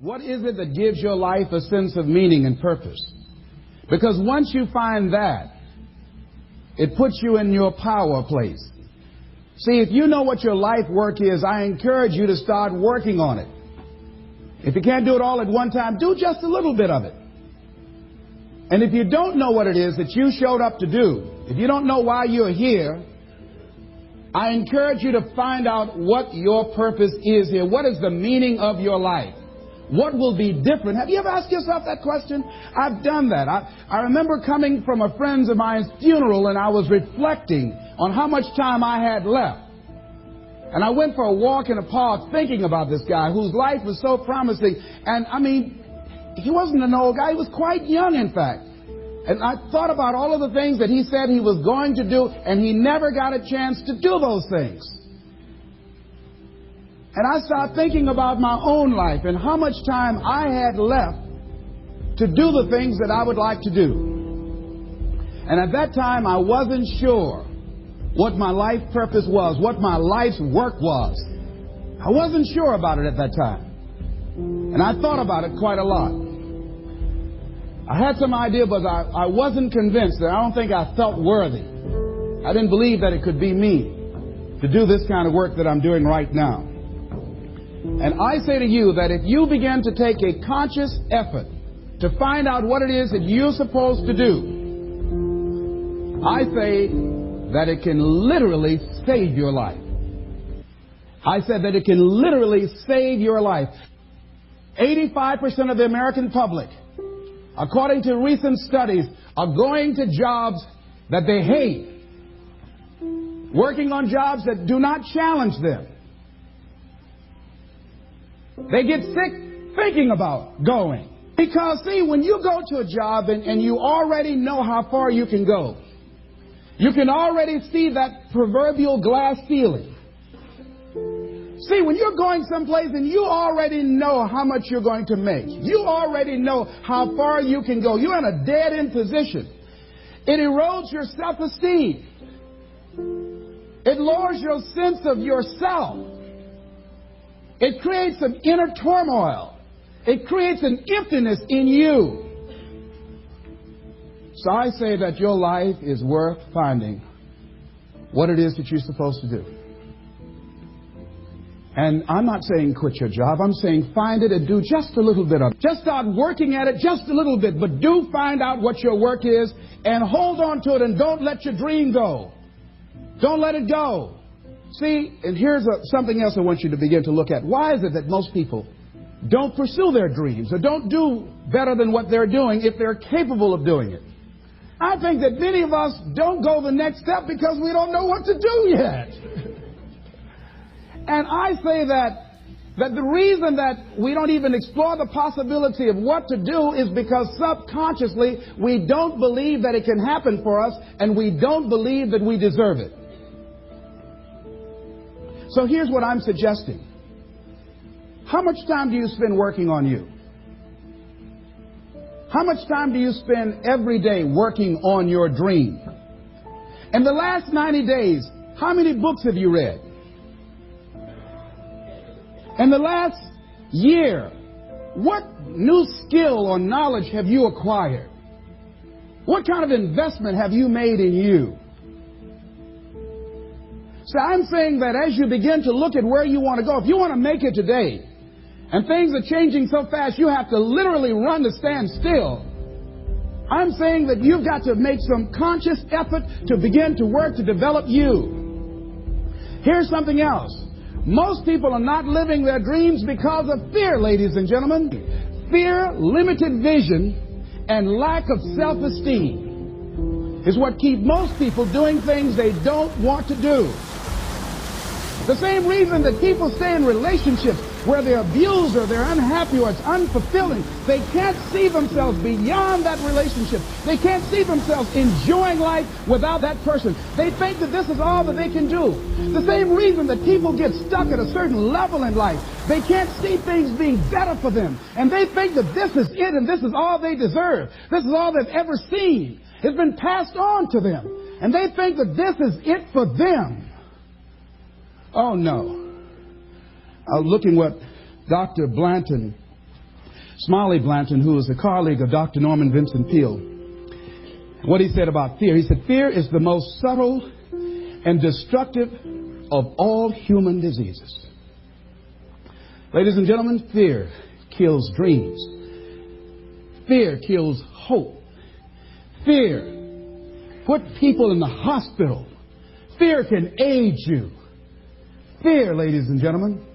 What is it that gives your life a sense of meaning and purpose? Because once you find that, it puts you in your power place. See, if you know what your life work is, I encourage you to start working on it. If you can't do it all at one time, do just a little bit of it. And if you don't know what it is that you showed up to do, if you don't know why you're here, I encourage you to find out what your purpose is here. What is the meaning of your life? What will be different? Have you ever asked yourself that question? I've done that. I remember coming from a friend of mine's funeral, and I was reflecting on how much time I had left. And I went for a walk in a park thinking about this guy whose life was so promising. And I mean, he wasn't an old guy. He was quite young, in fact. And I thought about all of the things that he said he was going to do, and he never got a chance to do those things. And I started thinking about my own life and how much time I had left to do the things that I would like to do. And at that time, I wasn't sure what my life purpose was, what my life's work was. I wasn't sure about it at that time. And I thought about it quite a lot. I had some idea, but I wasn't convinced. I don't think I felt worthy. I didn't believe that it could be me to do this kind of work that I'm doing right now. And I say to you that if you begin to take a conscious effort to find out what it is that you're supposed to do, I say that it can literally save your life. I said that it can literally save your life. 85% of the American public, according to recent studies, are going to jobs that they hate, working on jobs that do not challenge them. They get sick thinking about going. Because, see, when you go to a job and you already know how far you can go, you can already see that proverbial glass ceiling. See, when you're going someplace and you already know how much you're going to make, you already know how far you can go, you're in a dead-end position. It erodes your self-esteem. It lowers your sense of yourself. It creates an inner turmoil. It creates an emptiness in you. So I say that your life is worth finding what it is that you're supposed to do. And I'm not saying quit your job. I'm saying find it and do just a little bit of it. Just start working at it just a little bit. But do find out what your work is and hold on to it and don't let your dream go. Don't let it go. See, and here's something else I want you to begin to look at. Why is it that most people don't pursue their dreams or don't do better than what they're doing if they're capable of doing it? I think that many of us don't go the next step because we don't know what to do yet. And I say that the reason that we don't even explore the possibility of what to do is because subconsciously we don't believe that it can happen for us and we don't believe that we deserve it. So here's what I'm suggesting. How much time do you spend working on you? How much time do you spend every day working on your dream? In the last 90 days, how many books have you read? In the last year, what new skill or knowledge have you acquired? What kind of investment have you made in you? So I'm saying that as you begin to look at where you want to go, if you want to make it today, and things are changing so fast you have to literally run to stand still, I'm saying that you've got to make some conscious effort to begin to work to develop you. Here's something else. Most people are not living their dreams because of fear, ladies and gentlemen. Fear, limited vision, and lack of self-esteem is what keep most people doing things they don't want to do. The same reason that people stay in relationships where they're abused or they're unhappy or it's unfulfilling. They can't see themselves beyond that relationship. They can't see themselves enjoying life without that person. They think that this is all that they can do. The same reason that people get stuck at a certain level in life. They can't see things being better for them. And they think that this is it and this is all they deserve. This is all they've ever seen. It's been passed on to them. And they think that this is it for them. Oh, no. I was looking what Dr. Blanton Smiley Blanton, who was a colleague of Dr. Norman Vincent Peale, what he said about fear. He said, fear is the most subtle and destructive of all human diseases. Ladies and gentlemen, fear kills dreams. Fear kills hope. Fear put people in the hospital. Fear can age you. Fear, ladies and gentlemen,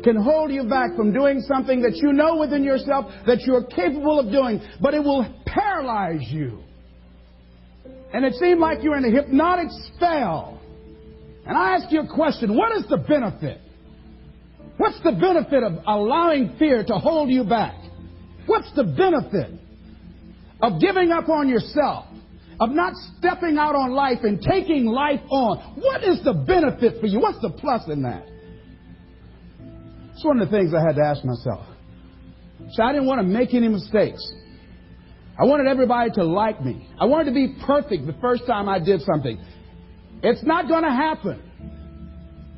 can hold you back from doing something that you know within yourself that you're capable of doing, but it will paralyze you. And it seemed like you're in a hypnotic spell. And I ask you a question, what is the benefit? What's the benefit of allowing fear to hold you back? What's the benefit of giving up on yourself, of not stepping out on life and taking life on? What is the benefit for you? What's the plus in that? It's one of the things I had to ask myself. So I didn't want to make any mistakes. I wanted everybody to like me. I wanted to be perfect the first time I did something. It's not going to happen.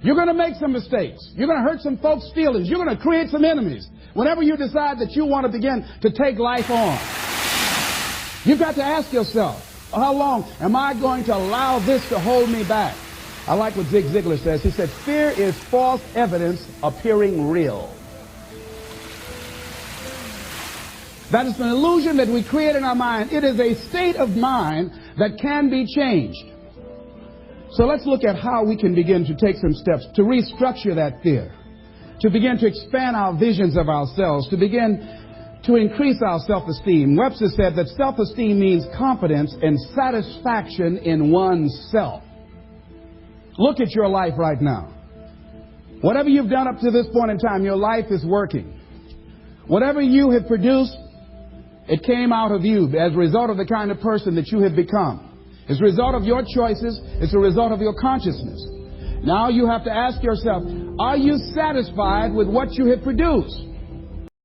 You're going to make some mistakes. You're going to hurt some folks' feelings. You're going to create some enemies whenever you decide that you want to begin to take life on. You've got to ask yourself, how long am I going to allow this to hold me back? I like what Zig Ziglar says. He said, fear is false evidence appearing real. That is an illusion that we create in our mind. It is a state of mind that can be changed. So let's look at how we can begin to take some steps to restructure that fear, to begin to expand our visions of ourselves, to begin to increase our self-esteem. Webster said that self-esteem means confidence and satisfaction in oneself. Look at your life right now. Whatever you've done up to this point in time, your life is working. Whatever you have produced, it came out of you as a result of the kind of person that you have become. It's a result of your choices. It's a result of your consciousness. Now you have to ask yourself, are you satisfied with what you have produced?